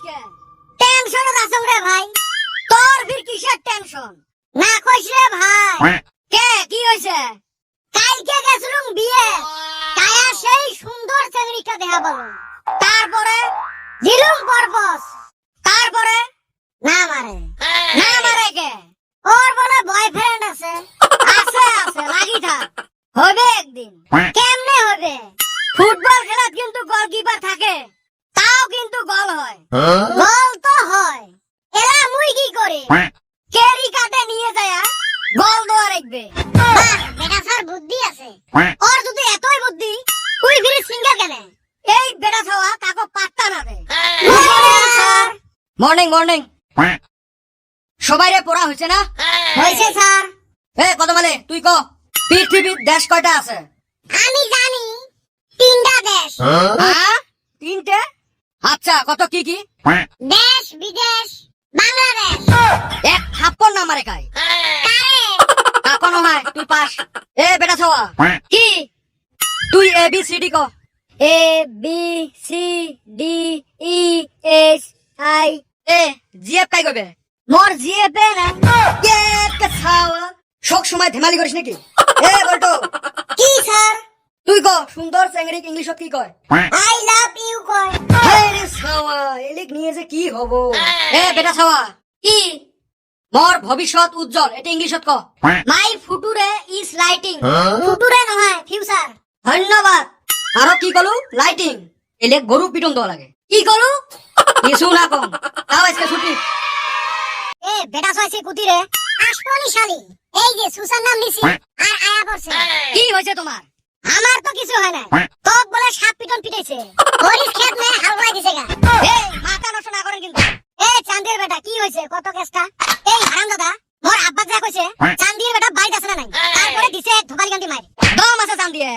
কে? Tension আছং রে ভাই। তোর ফির কিসের টেনশন? না কইস রে ভাই। কে কি হইছে? কালকে গেছিলুম বিয়ে। কায়া সেই সুন্দর চেংড়িটা দেখা বলো। তারপরে দিলুম পরপস। তারপরে না মারে কে? ওর বলে বয়ফ্রেন্ড আছে। আছে লাগি থাক। হবে একদিন। কেমনে হবে? ফুটবল খেলাত কিন্তু গোলকিপার থাকে। তাও কিন্তু গোল হয়। গোল তো হয়। এলা মুই কি করি? কেরি কাটে নিয়ে যায় গোল দেওয়া রাখবে। বেটা স্যার বুদ্ধি আছে। ওর যদি এতই বুদ্ধি তুই ফিরে সিঙ্গার কেন? এই বেটা ছাওয়া কাকো পাত্তা না দে। স্যার মর্নিং সবাইরে পড়া হইছে না? হইছে স্যার। কত মানে তুই ক পৃথিবীর দেশ কয়টা আছে? আমি জানি 3টা দেশ। হ্যাঁ 3টে? আচ্ছা কত কি কি? দেশ বিদেশ বাংলাদেশ। এক থাপ্পড় না মারে খাই। কাকনো হয় তুই পাস। বেটা ছাওয়া কি? তুই এ বি সি ডি ক। A B C D E S I A GF কাই কইবে? মোর জিএফ এ না। কে ছাওয়া সব সময় ধেমালি করিস নাকি? বলতো কি স্যার? তুই ক সুন্দর চেংড়িক ইংলিশত কি কয়? আই লাভ ইউ কয়। রে ছাওয়া এলিক নিয়ে যে কি হবো? বেটা ছাওয়া কি? মোর ভবিষ্যৎ উজ্জ্বল এটা ইংলিশত ক। মাই ফুটুরে ইজ লাইটিং। ফুটুরে নহয় ফিউচার। ধন্যবাদ। আরো কি কলু? লাইটিং। এলে গরু পিটন দেওয়া লাগে। কি কলু? কিছু না কম। তাও আজকে ছুটি। বেটা ছয়ছে কুতিরে আশপনি শালি। এই যে সুসার নাম নিছি আর আয়া পড়ছে। কি হইছে তোমার? আমার তো কিছু হয় না। তোক বলে সাত পিটন পিটাইছে। হরিস খেত মে হালবাই দিছে গা। মাথা নষ্ট না করেন কিন্তু। চান্দির বেটা কি হইছে? কত কেসটা? হারামজাদা মোর আব্বা যা কইছে চান্দির বেটা বাইক আছে না নাই? তারপরে দিছে এক ধোকালি গান্ডি মাইর। দম আছে চান্দির।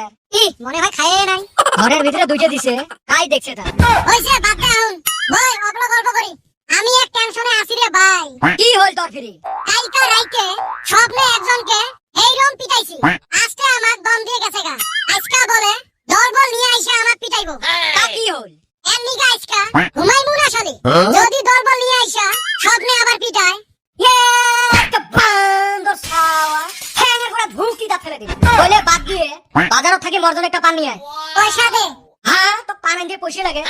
মনে হয় খাইয়ে নাই। ঘরের ভিতরে দুইটা দিছে তাই দেখছে তা। হইছে বাদ দে আউন। বই অগলা গল্প করি। আমি এক টেনশনে আছি রে ভাই। কি হল তোর ফিরি? কালকা রাইতে স্বপ্নে একজনকে এইরকম পিটাইছি। আজকে আমাক দম দিয়ে গেছে গা। আজকা বলে দলবল নিয়ে আইসা আমাক পিটাইবো। তা কি হল? এমনি গা আজকা ঘুমাইমু না শালি। যদি দলবল নিয়ে আইসা স্বপ্নে আবার পিটায় বান্দর ছাওয়া ঠ্যাঙের করে ভুকি দা ফেলে দিবি। বলে বাদ দিয়ে বাজারত থাকি মরজন একটা পান নিয়ে আয়। পয়সা দে। হ্যাঁ তো পান দিয়ে পয়সা লাগে।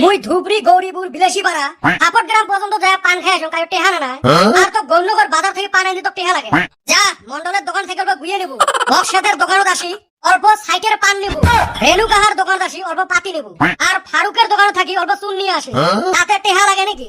মুই ধুবড়ি গৌরীপুর বিলেসি পাড়া হাপট গ্রাম পর্যন্ত যায় পান খাই আসুন কারো টেহা না। আর তো গৌরনগর বাজার থেকে পান আনতে তো টেহা লাগে। যা মন্ডলের দোকান থেকে গুইয়ে নেবো। বক্সাদের দোকানত আসি অল্প সাইকের পান নেবো। রেনু কাহার দোকানত আসি অল্প পাতি নেবো। আর ফারুকের দোকানে থাকি অল্প চুন নিয়ে আসি। তাতে টেহা লাগে নাকি?